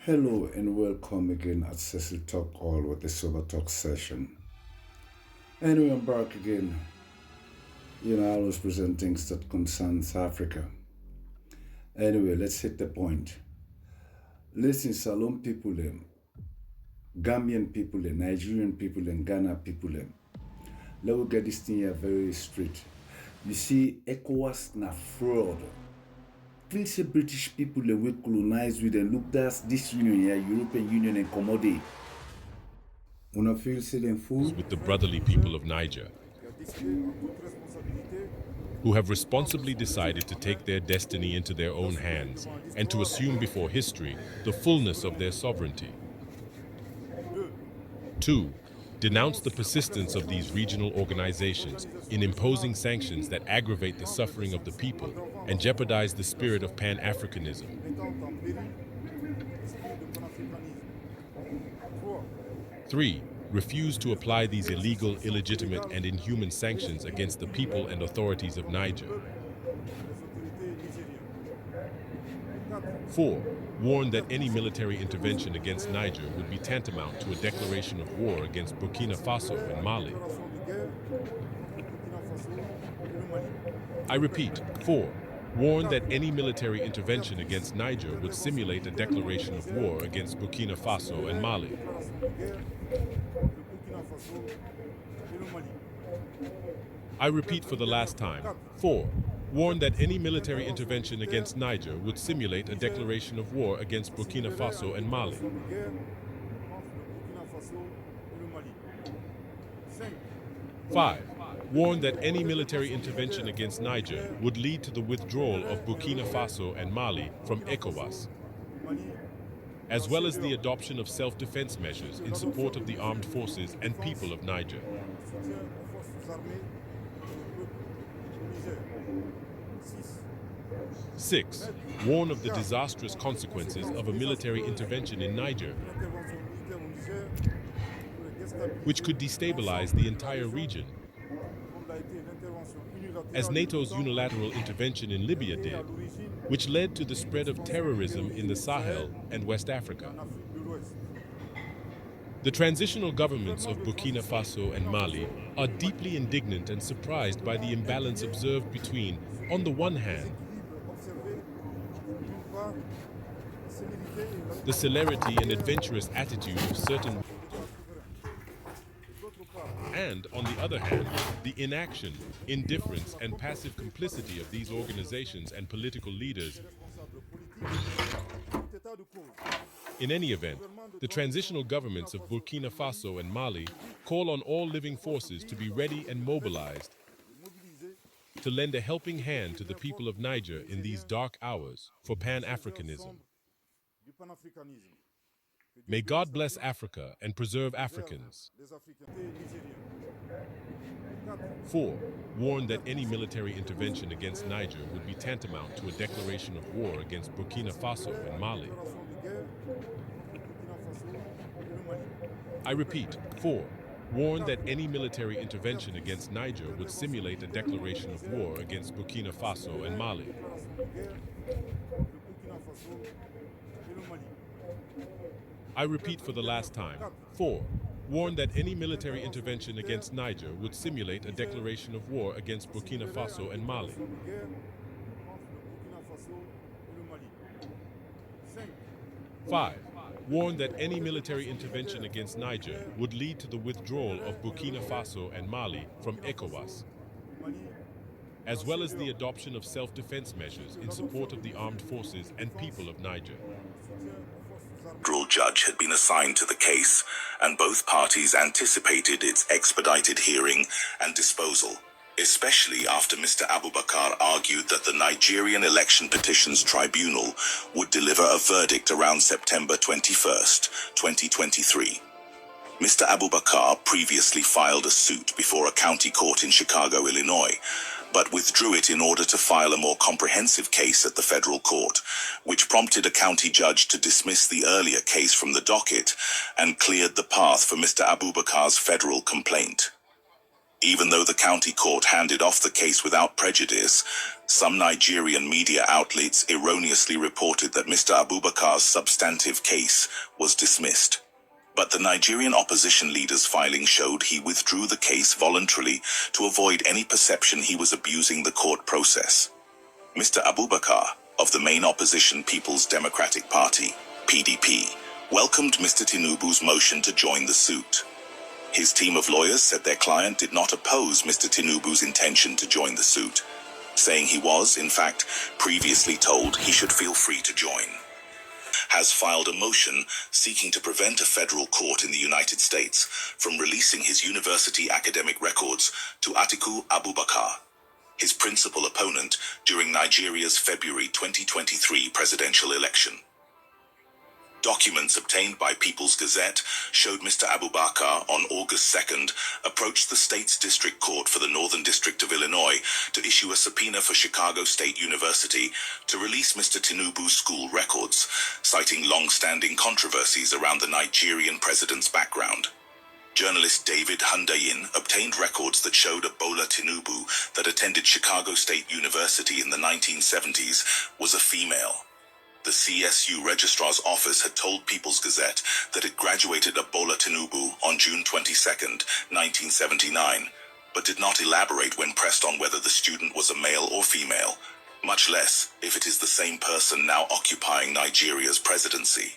Hello and welcome again at Cecil Talk All with the Sober Talk session. Anyway, I'm back again. I was presenting things that concerns Africa. Anyway, let's hit the point. Listen, Salon people, Gambian people, Nigerian people, and Ghana people. Let me get this thing here very straight. You see, ECOWAS na fraud. Feel say British people we colonize with and look that's this union here, European Union and commodity. Una feel say them fool? With the brotherly people of Niger, who have responsibly decided to take their destiny into their own hands and to assume before history the fullness of their sovereignty. 2. Denounce the persistence of these regional organizations in imposing sanctions that aggravate the suffering of the people and jeopardize the spirit of Pan-Africanism. 3. Refuse to apply these illegal, illegitimate, and inhuman sanctions against the people and authorities of Niger. 4. Warn that any military intervention against Niger would be tantamount to a declaration of war against Burkina Faso and Mali. I repeat, 4. Warn that any military intervention against Niger would simulate a declaration of war against Burkina Faso and Mali. I repeat for the last time. 4. Warn that any military intervention against Niger would simulate a declaration of war against Burkina Faso and Mali. 5. Warn that any military intervention against Niger would lead to the withdrawal of Burkina Faso and Mali from ECOWAS, as well as the adoption of self-defense measures in support of the armed forces and people of Niger. 6. Warn of the disastrous consequences of a military intervention in Niger, which could destabilize the entire region, as NATO's unilateral intervention in Libya did, which led to the spread of terrorism in the Sahel and West Africa. The transitional governments of Burkina Faso and Mali are deeply indignant and surprised by the imbalance observed between, on the one hand, the celerity and adventurous attitude of certain, and, on the other hand, the inaction, indifference, and passive complicity of these organizations and political leaders. In any event, the transitional governments of Burkina Faso and Mali call on all living forces to be ready and mobilized to lend a helping hand to the people of Niger in these dark hours for Pan-Africanism. May God bless Africa and preserve Africans. 4. Warn that any military intervention against Niger would be tantamount to a declaration of war against Burkina Faso and Mali. I repeat, 4. Warn that any military intervention against Niger would simulate a declaration of war against Burkina Faso and Mali. I repeat for the last time. 4. Warn that any military intervention against Niger would simulate a declaration of war against Burkina Faso and Mali. 5. Warn that any military intervention against Niger would lead to the withdrawal of Burkina Faso and Mali from ECOWAS, as well as the adoption of self-defense measures in support of the armed forces and people of Niger. Federal judge had been assigned to the case, and both parties anticipated its expedited hearing and disposal, especially after Mr. Abubakar argued that the Nigerian Election Petitions Tribunal would deliver a verdict around September 21st, 2023. Mr. Abubakar previously filed a suit before a county court in Chicago, Illinois, but withdrew it in order to file a more comprehensive case at the federal court, which prompted a county judge to dismiss the earlier case from the docket and cleared the path for Mr. Abubakar's federal complaint. Even though the county court handed off the case without prejudice, some Nigerian media outlets erroneously reported that Mr. Abubakar's substantive case was dismissed. But the Nigerian opposition leader's filing showed he withdrew the case voluntarily to avoid any perception he was abusing the court process. Mr. Abubakar, of the main opposition People's Democratic Party, PDP, welcomed Mr. Tinubu's motion to join the suit. His team of lawyers said their client did not oppose Mr. Tinubu's intention to join the suit, saying he was, in fact, previously told he should feel free to join. Has filed a motion seeking to prevent a federal court in the United States from releasing his university academic records to Atiku Abubakar, his principal opponent during Nigeria's February 2023 presidential election. Documents obtained by People's Gazette showed Mr. Abubakar on August 2nd approached the state's district court for the Northern District of Illinois to issue a subpoena for Chicago State University to release Mr. Tinubu's school records, citing long-standing controversies around the Nigerian president's background. Journalist David Hundayin obtained records that showed Bola Tinubu that attended Chicago State University in the 1970s was a female. The CSU Registrar's Office had told People's Gazette that it graduated Bola Tinubu on June 22, 1979, but did not elaborate when pressed on whether the student was a male or female, much less if it is the same person now occupying Nigeria's presidency.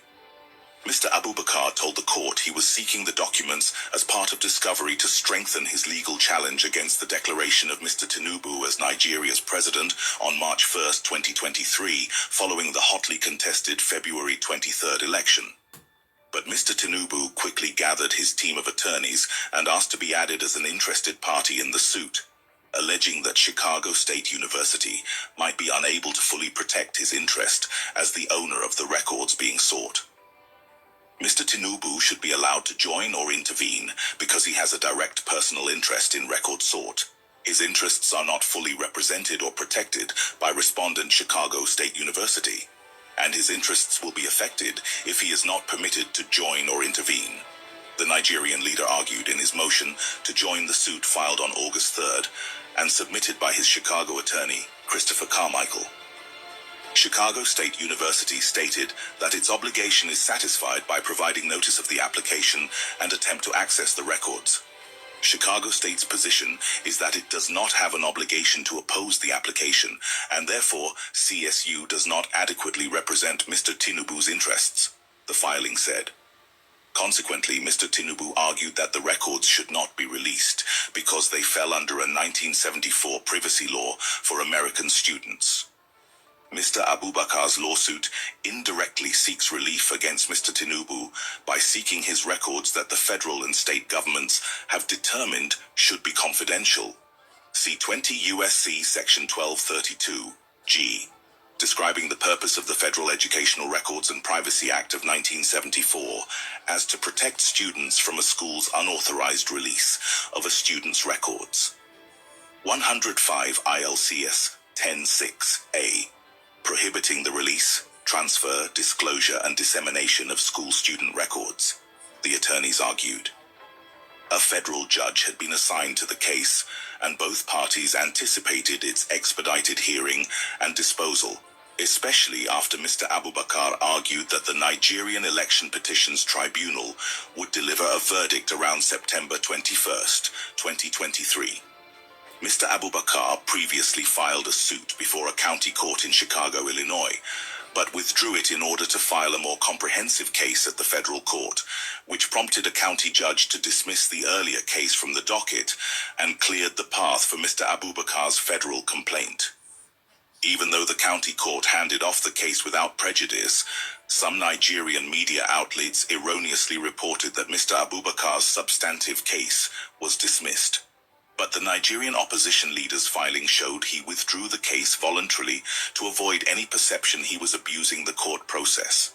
Mr. Abubakar told the court he was seeking the documents as part of discovery to strengthen his legal challenge against the declaration of Mr. Tinubu as Nigeria's president on March 1, 2023, following the hotly contested February 23 election. But Mr. Tinubu quickly gathered his team of attorneys and asked to be added as an interested party in the suit, alleging that Chicago State University might be unable to fully protect his interest as the owner of the records being sought. Mr. Tinubu should be allowed to join or intervene because he has a direct personal interest in records sought. His interests are not fully represented or protected by respondent Chicago State University, and his interests will be affected if he is not permitted to join or intervene, the Nigerian leader argued in his motion to join the suit filed on August 3rd and submitted by his Chicago attorney, Christopher Carmichael. Chicago State University stated that its obligation is satisfied by providing notice of the application and attempt to access the records. Chicago State's position is that it does not have an obligation to oppose the application, and therefore CSU does not adequately represent Mr. Tinubu's interests, the filing said. Consequently, Mr. Tinubu argued that the records should not be released because they fell under a 1974 privacy law for American students. Mr. Abubakar's lawsuit indirectly seeks relief against Mr. Tinubu by seeking his records that the federal and state governments have determined should be confidential. See 20 U.S.C. Section 1232, G, describing the purpose of the Federal Educational Records and Privacy Act of 1974 as to protect students from a school's unauthorized release of a student's records. 105 ILCS 10(6)A, prohibiting the release, transfer, disclosure, and dissemination of school student records, the attorneys argued. A federal judge had been assigned to the case, and both parties anticipated its expedited hearing and disposal, especially after Mr. Abubakar argued that the Nigerian Election Petitions Tribunal would deliver a verdict around September 21, 2023. Mr. Abubakar previously filed a suit before a county court in Chicago, Illinois, but withdrew it in order to file a more comprehensive case at the federal court, which prompted a county judge to dismiss the earlier case from the docket and cleared the path for Mr. Abubakar's federal complaint. Even though the county court handed off the case without prejudice, some Nigerian media outlets erroneously reported that Mr. Abubakar's substantive case was dismissed. But the Nigerian opposition leader's filing showed he withdrew the case voluntarily to avoid any perception he was abusing the court process.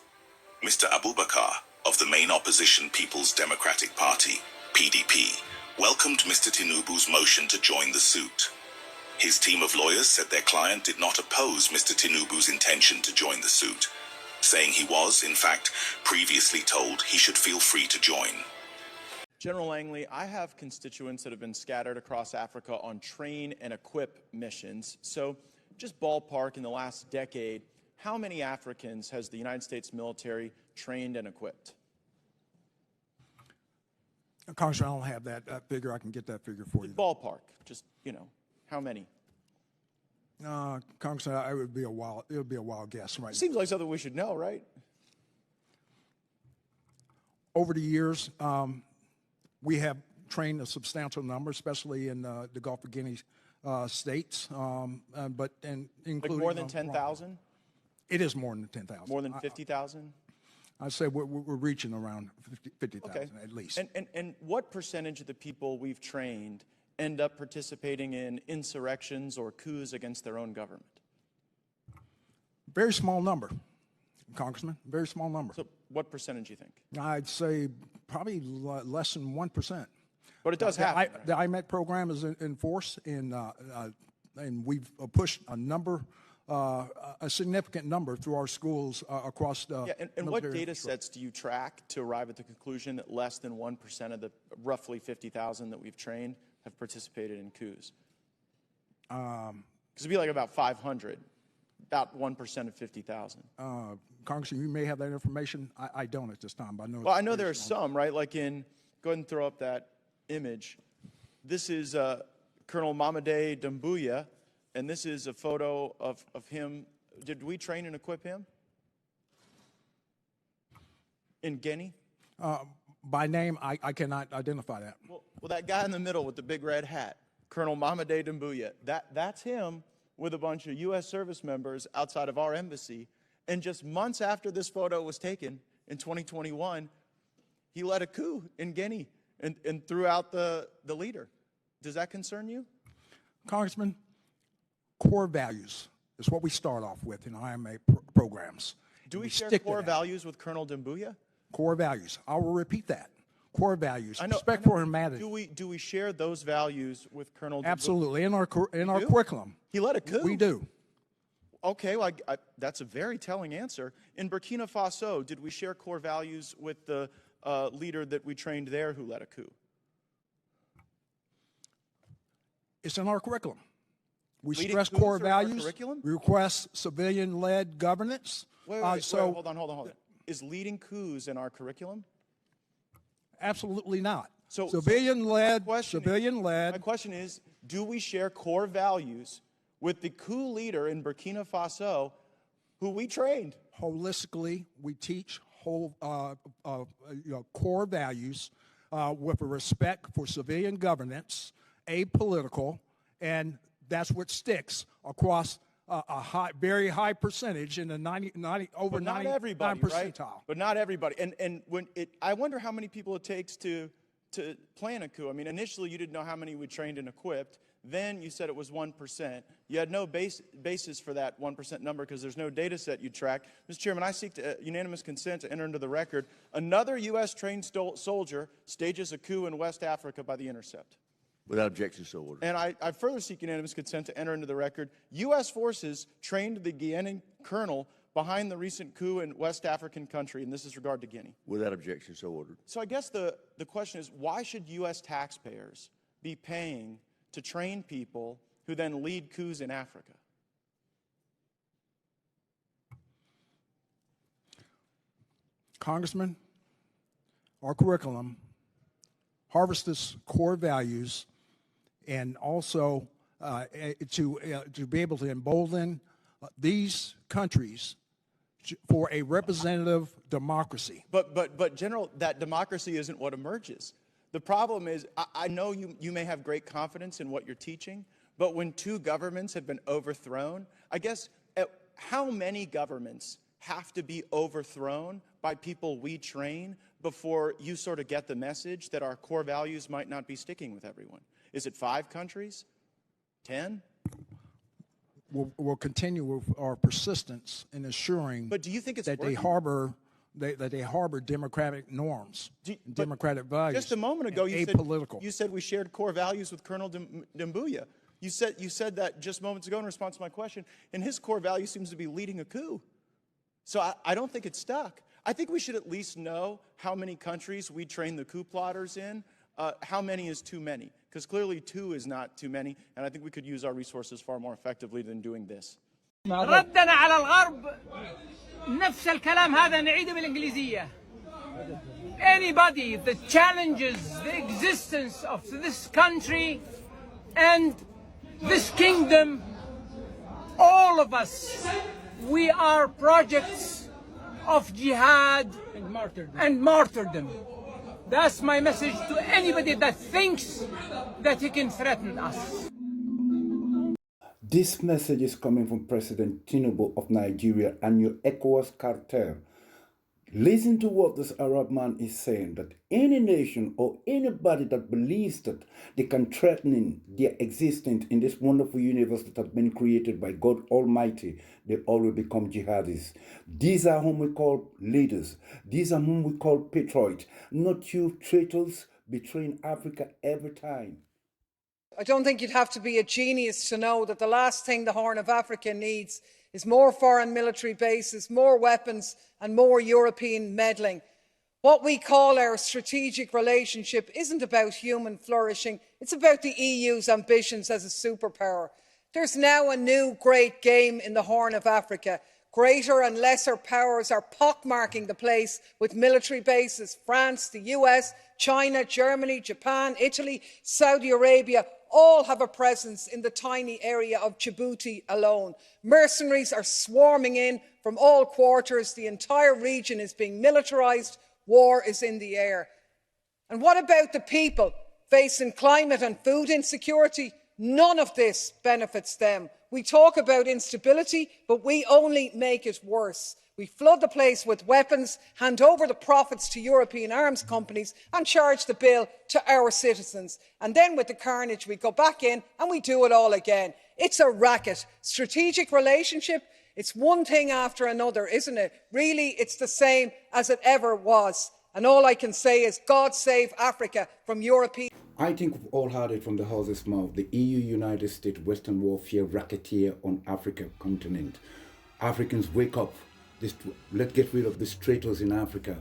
Mr. Abubakar, of the main opposition People's Democratic Party, PDP, welcomed Mr. Tinubu's motion to join the suit. His team of lawyers said their client did not oppose Mr. Tinubu's intention to join the suit, saying he was, in fact, previously told he should feel free to join. General Langley, I have constituents that have been scattered across Africa on train and equip missions. So just ballpark, in the last decade, how many Africans has the United States military trained and equipped? Congressman, I don't have that figure. I can get that figure for you. Ballpark, just, how many? Congressman, it would be a wild guess right now. Seems like something we should know, right? Over the years, we have trained a substantial number, especially in the Gulf of Guinea states, but including Like more than 10,000? It is more than 10,000. More than 50,000? I'd say we're reaching around 50,000 Okay. at least. And what percentage of the people we've trained end up participating in insurrections or coups against their own government? Very small number, Congressman. Very small number. So what percentage do you think? I'd say probably less than 1%. But it does happen. Right? The IMET program is in force, and we've pushed a significant number through our schools across the. Yeah, and what data sets do you track to arrive at the conclusion that less than 1% of the roughly 50,000 that we've trained have participated in coups? Because it'd be like about 500, about 1% of 50,000. Congressman, you may have that information. I don't at this time, but I know. Well, I know there are some, right? Like go ahead and throw up that image. This is Colonel Mamade Doumbouya, and this is a photo of him. Did we train and equip him in Guinea? By name, I cannot identify that. Well, that guy in the middle with the big red hat, Colonel Mamade Doumbouya, that's him with a bunch of U.S. service members outside of our embassy. And just months after this photo was taken in 2021, he led a coup in Guinea and threw out the leader. Does that concern you? Congressman, core values is what we start off with in IMA programs. Do we share stick to core that. values with Colonel Doumbouya? Core values. I will repeat that. Core values. I know, Respect for humanity. Do we share those values with Colonel Doumbouya? Absolutely. In our curriculum. He led a coup. We do. Okay, well, that's a very telling answer. In Burkina Faso, did we share core values with the leader that we trained there who led a coup? It's in our curriculum. We Leading stress coups core are in our values. curriculum? We request civilian-led governance. Wait, hold on. Is leading coups in our curriculum? Absolutely not. So civilian-led. My Civilian-led. question is, do we share core values with the coup leader in Burkina Faso who we trained? Holistically, we teach core values with a respect for civilian governance, apolitical, and that's what sticks across a very high percentage in the 99 percentile. Right? But not everybody. And I wonder how many people it takes to plan a coup. I mean, initially you didn't know how many we trained and equipped. Then you said it was 1%. You had no basis for that 1% number because there's no data set you track. Mr. Chairman, I seek unanimous consent to enter into the record. Another U.S. trained soldier stages a coup in West Africa by The Intercept. Without objection, so ordered. And I further seek unanimous consent to enter into the record. U.S. forces trained the Guinean colonel behind the recent coup in West African country, and this is regard to Guinea. Without objection, so ordered. So I guess the question is, why should U.S. taxpayers be paying to train people who then lead coups in Africa? Congressman, our curriculum harvests core values and also to be able to embolden these countries for a representative democracy. But General, that democracy isn't what emerges. The problem is, I know you may have great confidence in what you're teaching, but when two governments have been overthrown, I guess how many governments have to be overthrown by people we train before you sort of get the message that our core values might not be sticking with everyone? Is it 5 countries? 10? We'll continue with our persistence in assuring But do you think it's that working? they harbor democratic norms, democratic values. Just a moment ago, you said we shared core values with Colonel Doumbouya. You said that just moments ago in response to my question, and his core value seems to be leading a coup. So I don't think it's stuck. I think we should at least know how many countries we train the coup plotters in. How many is too many? Because clearly 2 is not too many, and I think we could use our resources far more effectively than doing this. ردنا على الغرب نفس الكلام هذا نعيده بالإنجليزية. Anybody that challenges the existence of this country and this kingdom, all of us, we are projects of jihad and martyrdom. That's my message to anybody that thinks that he can threaten us. This message is coming from President Tinubu of Nigeria and your ECOWAS cartel. Listen to what this Arab man is saying, that any nation or anybody that believes that they can threaten their existence in this wonderful universe that has been created by God Almighty, they all will become jihadis. These are whom we call leaders. These are whom we call patriots, not you traitors betraying Africa every time. I don't think you'd have to be a genius to know that the last thing the Horn of Africa needs is more foreign military bases, more weapons and more European meddling. What we call our strategic relationship isn't about human flourishing, it's about the EU's ambitions as a superpower. There's now a new great game in the Horn of Africa. Greater and lesser powers are pockmarking the place with military bases. France, the US, China, Germany, Japan, Italy, Saudi Arabia all have a presence in the tiny area of Djibouti alone. Mercenaries are swarming in from all quarters. The entire region is being militarised. War is in the air. And what about the people facing climate and food insecurity? None of this benefits them. We talk about instability, but we only make it worse. We flood the place with weapons, hand over the profits to European arms companies and charge the bill to our citizens. And then with the carnage, we go back in and we do it all again. It's a racket. Strategic relationship, it's one thing after another, isn't it? Really, it's the same as it ever was. And all I can say is, God save Africa from European... I think we've all heard it from the horse's mouth. The EU, United States, Western warfare, Racketia on Africa continent. Africans, wake up. Let's get rid of these traitors in Africa.